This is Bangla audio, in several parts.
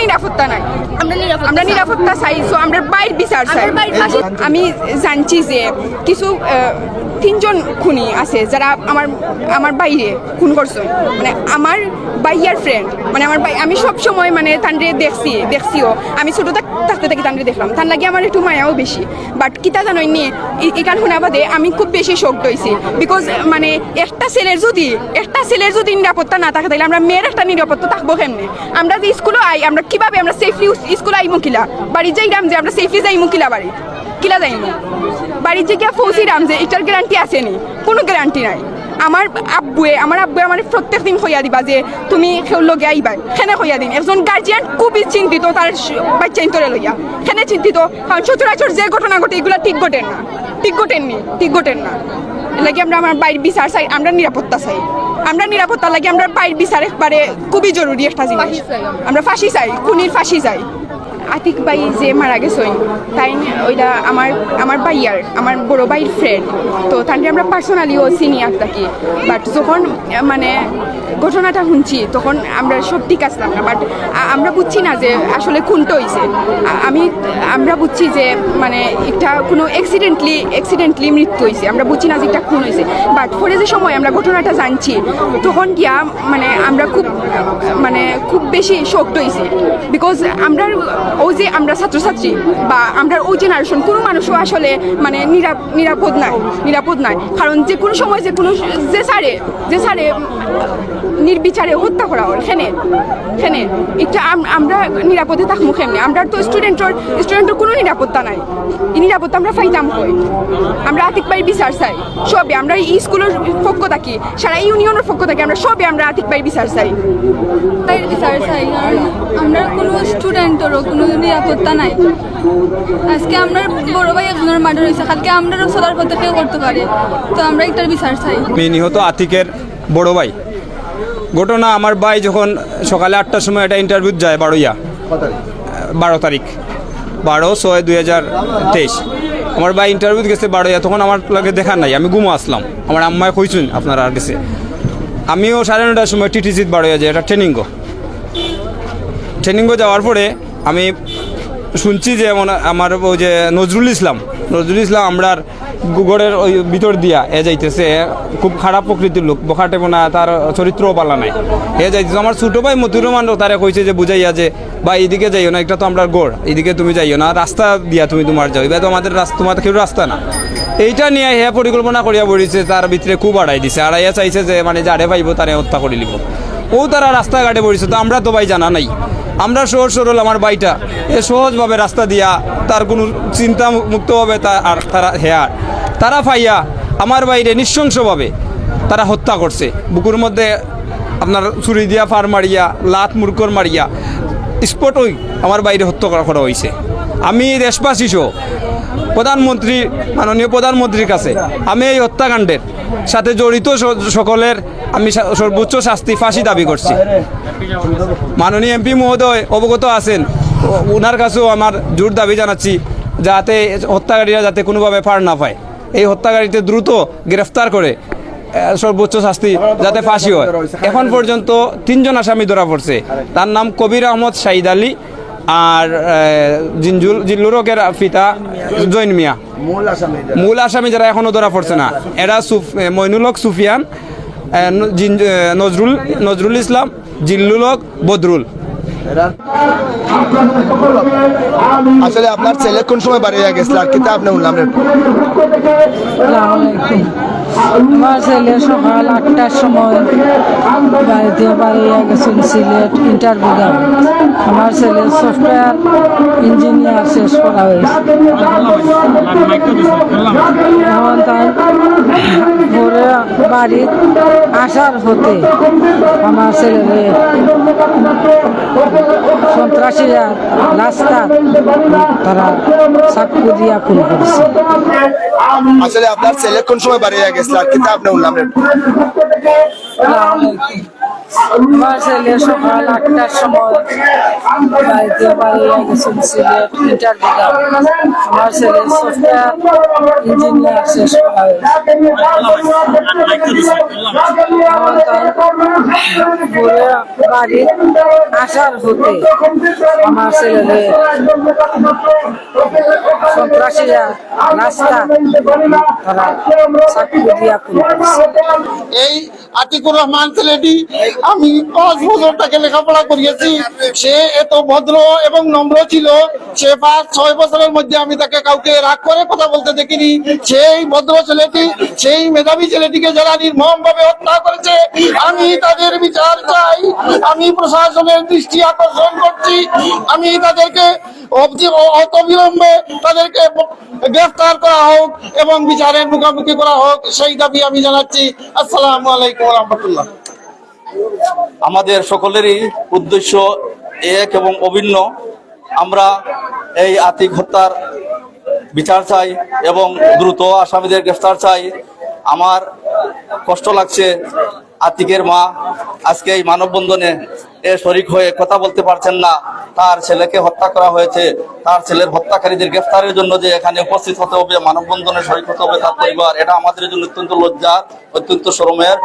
নিরাপত্তা নাই, আমরা নিরাপত্তা চাই। সো আমরা বাইর বিচার চাই। আমি জানছি যে কিছু 3জন খুনি আছে যারা আমার বাইরে খুন করছে, মানে আমার বাইয়ার ফ্রেন্ড, মানে আমার ভাই। আমি সব সময় মানে তানরে দেখছিও, আমি ছোট থাকতে থেকে তানরে দেখলাম, তার লাগে আমার একটু মায়াও বেশি। বাট কিতা জানোই নি, এখান শোনা বাদে আমি খুব বেশি শকড হয়েছি। বিকজ মানে একটা ছেলের যদি নিরাপত্তা না থাকে, তাহলে আমরা মেয়ের একটা নিরাপত্তা থাকবো কেমনে? আমরা যে স্কুলে আমরা কিভাবে আমরা সেফলি স্কুলে আইমু কিলা, বাড়ি যাইলাম যে আমরা সেফলি যাইমু কিলা, বাড়ি কিলা যাইমু, বাড়ির যে গিয়া পৌঁছিলাম যে এটার গ্যারান্টি আসেনি, কোনো গ্যারান্টি নাই। আমার আব্বুয়ে আমার প্রত্যেক দিন হইয়া দিবা যে তুমি লগে আইবা, সেনে হইয়া দিন। একজন গার্জিয়ান খুবই চিন্তিত তার বাচ্চা ইন্তরে লইয়া, সেনে চিন্তিত। কারণ সচরাচর যে ঘটনা ঘটে এগুলো ঠিক ঘটেন না। লাগে আমরা আমার বাইর বিচার চাই, আমরা নিরাপত্তা চাই। আমরা নিরাপত্তা লাগে আমরা বাইর বিচার একবারে খুবই জরুরি একটা জিনিস। আমরা ফাঁসি চাই, খুনির ফাঁসি চাই। আতিক ভাই যে মারা গেছে তাই ওইটা আমার ভাইয়ার, আমার বড় ভাইয়ের ফ্রেন্ড। তো তাকে আমরা পার্সোনালিও চিনি থাকি। বাট যখন মানে ঘটনাটা শুনছি তখন আমরা সব ঠিক আসলাম না। বাট আমরা বুঝছি না যে আসলে খুনটা হয়েছে। আমরা বুঝছি যে মানে একটা কোনো অ্যাক্সিডেন্টলি মৃত্যু হয়েছে। আমরা বুঝছি না যে একটা খুন হয়েছে। বাট পরে যে সময় আমরা ঘটনাটা জানছি তখন গিয়া মানে আমরা খুব বেশি শকড হয়েছি। বিকজ আমরা ছাত্রছাত্রী বা আমরা ওই জেনারেশন কোনো মানুষও আসলে মানে নিরাপদ নাই। কারণ যে কোনো সময় যে সারে নির্বিচারে হত্যা করা হয় সেনে এটা আমরা নিরাপদে থাকবো কেমনি? আমরা তো স্টুডেন্টের কোনো নিরাপত্তা নাই। এই নিরাপত্তা আমরা পাইতাম কই? আমরা আতিক ভাইয়ের বিচার চাই সবে। আমরা এই স্কুলের পক্ষ থাকি, সারা ইউনিয়নের পক্ষ থাকি, আমরা সবে আমরা আতিক ভাইয়ের বিচার চাই। আমরা কোনো স্টুডেন্টেরও কোনো নিরাপত্তা নাই। আজকে আমরা বড় ভাই একজনের মার্ডার হয়েছে, কালকে আমরাও চলার পথে কেউ করতে পারে। তো আমরা একটার বিচার চাই। নিহত আতিকের বড় ভাই। ঘটনা আমার ভাই যখন সকালে 8টার সময় একটা ইন্টারভিউ যায় বারোইয়া, 12 তারিখ 12/6/2023 আমার ভাই ইন্টারভিউ গেছে বারোইয়া। তখন আমার লাগে দেখা নাই, আমি ঘুমো আসলাম। আমার আম্মায় কইছেন আপনারা আর গেছে। আমিও 9:30টার সময় টিটিসিত বারোইয়া যাই, এটা ট্রেনিং যাওয়ার পরে আমি শুনছি যে আমার ওই যে নজরুল ইসলাম আমরার গুগলের ওই ভিতর দিয়া যাইতেছে। খুব খারাপ প্রকৃতির লোক, বখাটে না, তার চরিত্রও পালা নাই। যাইতেছে আমার ছোটো ভাই মতিউর রহমান তারা কইছে যে বুঝাইয়া যে ভাই এদিকে যাইও না, এটা তো আমরা গড়, এদিকে তুমি যাইও না, রাস্তা দিয়া তোমার যাও, এবার তো আমাদের তোমার কেউ রাস্তা না। এইটা নিয়ে পরিকল্পনা করিয়া বলিছে, তার ভিতরে খুব আড়াই দিছে। আড়াইয়া চাইছে যে মানে যারে পাইব তারে হত্যা করে লিব। তারা রাস্তাঘাটে পড়েছে। তো আমরা তো ভাই জানা নাই, আমরা সহজ সরল আমার ভাইটা সহজভাবে রাস্তা দিয়া তার কোনো চিন্তা মুক্তভাবে তারা পাইয়া আমার বাইরে নৃশংসভাবে তারা হত্যা করছে। বুকুর মধ্যে আপনার ছুরি দিয়া ফার মারিয়া, লাত মুরকর মারিয়া স্পট ওই আমার বাইরে হত্যা করা হয়েছে। আমি দেশবাসী সহ মাননীয় প্রধানমন্ত্রীর কাছে আমি এই হত্যাকাণ্ডের সাথে জড়িত সকলের আমি সর্বোচ্চ শাস্তি, ফাঁসি দাবি করছি। মাননীয় এমপি মহোদয় অবগত আছেন, ওনার কাছেও আমার জোর দাবি জানাচ্ছি যাতে হত্যাকারীরা যাতে কোনোভাবে পার না পায়। এই হত্যাকারীতে দ্রুত গ্রেফতার করে সর্বোচ্চ শাস্তি যাতে ফাঁসি হয়। এখন পর্যন্ত 3জন আসামি ধরা পড়ছে। তার নাম কবির আহমদ শাহিদ আলী আর জিল্লুরকের পিতা জৈন মিয়া। মূল আসামি যারা এখনো ধরা পড়ছে না, এরা মইনুল হক সুফিয়ান, নজরুল ইসলাম, জিল্লুল হক, বদরুল। আসলে আপনার ছেলে কোন সময় বাড়ি গেছিল আর কিতা আপনি বললাম? আমার ছেলে সকাল 8টার সময় বাড়িতে বাড়িয়ে গেছেন সিলেট ইন্টারভিউ দেওয়া। আমার ছেলে সফটওয়্যার ইঞ্জিনিয়ার শেষ করা হয়েছে। এখন তাই পরে বাড়ি আসার হতে আমার ছেলে সন্ত্রাসীরা রাস্তা তারা চাকু দিয়া খুন করেছে। আসলে আপনার ছেলে কোন সময় বাড়ি গেছিল আর কিতা আপনি বললাম? আমার ছেলে সকাল 8টার সময় বাড়িতে বাড়িয়ে গেছেন সিলেট ইন্টারভিউ দেওয়া। আমার ছেলে সফটওয়্যার ইঞ্জিনিয়ার শেষ করা হয়েছে। ঘুরে বাড়ি আসার হতে আমার ছেলেদের সন্ত্রাসীরা রাস্তা তারা চাকরি দিয়া করেছে। এই আতিকুর রহমান ছেলেটি আমি 5 বছর তাকে লেখাপড়া করিয়েছি। সে এত ভদ্র এবং নম্র ছিল, সে 5-6 বছরের মধ্যে আমি তাকে কাউকে রাগ করে কথা বলতে দেখিনি। সেই ভদ্র ছেলেটি, সেই মেধাবী ছেলেটিকে যারা নির্মম ভাবে হত্যা করেছে, আমি তাদের বিচার চাই। আমি প্রশাসনের দৃষ্টি আকর্ষণ করছি, আমি তাদেরকে অবিলম্বে তাদেরকে গ্রেফতার করা হোক এবং বিচারের মুখোমুখি করা হোক, সেই দাবি আমি জানাচ্ছি। আসসালামু আলাইকুম ওয়া রাহমাতুল্লাহ। আমাদের সকলেরই উদ্দেশ্য এক এবং অভিন্ন। আমরা এই আতিক হত্যার বিচার চাই এবং দ্রুত আসামিদের গ্রেফতার চাই। আমার কষ্ট লাগছে, আতিকের মা আজকে এই মানববন্ধনে শরীক হয়ে কথা বলতে পারছেন না। তার ছেলেকে হত্যা করা হয়েছে, তার ছেলের হত্যাকারীদের গ্রেফতারের জন্য যে এখানে উপস্থিত হতে হবে, মানববন্ধনে শরীক হতে হবে তার পরিবার, এটা আমাদের জন্য অত্যন্ত লজ্জার, অত্যন্ত শরমের।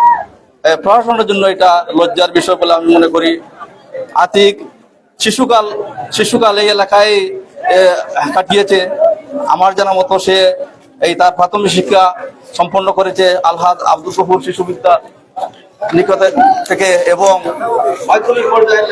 প্রশাসনের জন্য এটা লজ্জার বিষয় বলে আমি মনে করি। আতিক শিশুকাল এই এলাকায় কাটিয়েছে। আমার জানা মতো সে এই তার প্রাথমিক শিক্ষা সম্পন্ন করেছে আলহাজ আব্দুল গফুর শিশু বিদ্যা নিকট থেকে এবং মাধ্যমিক পর্যায়ে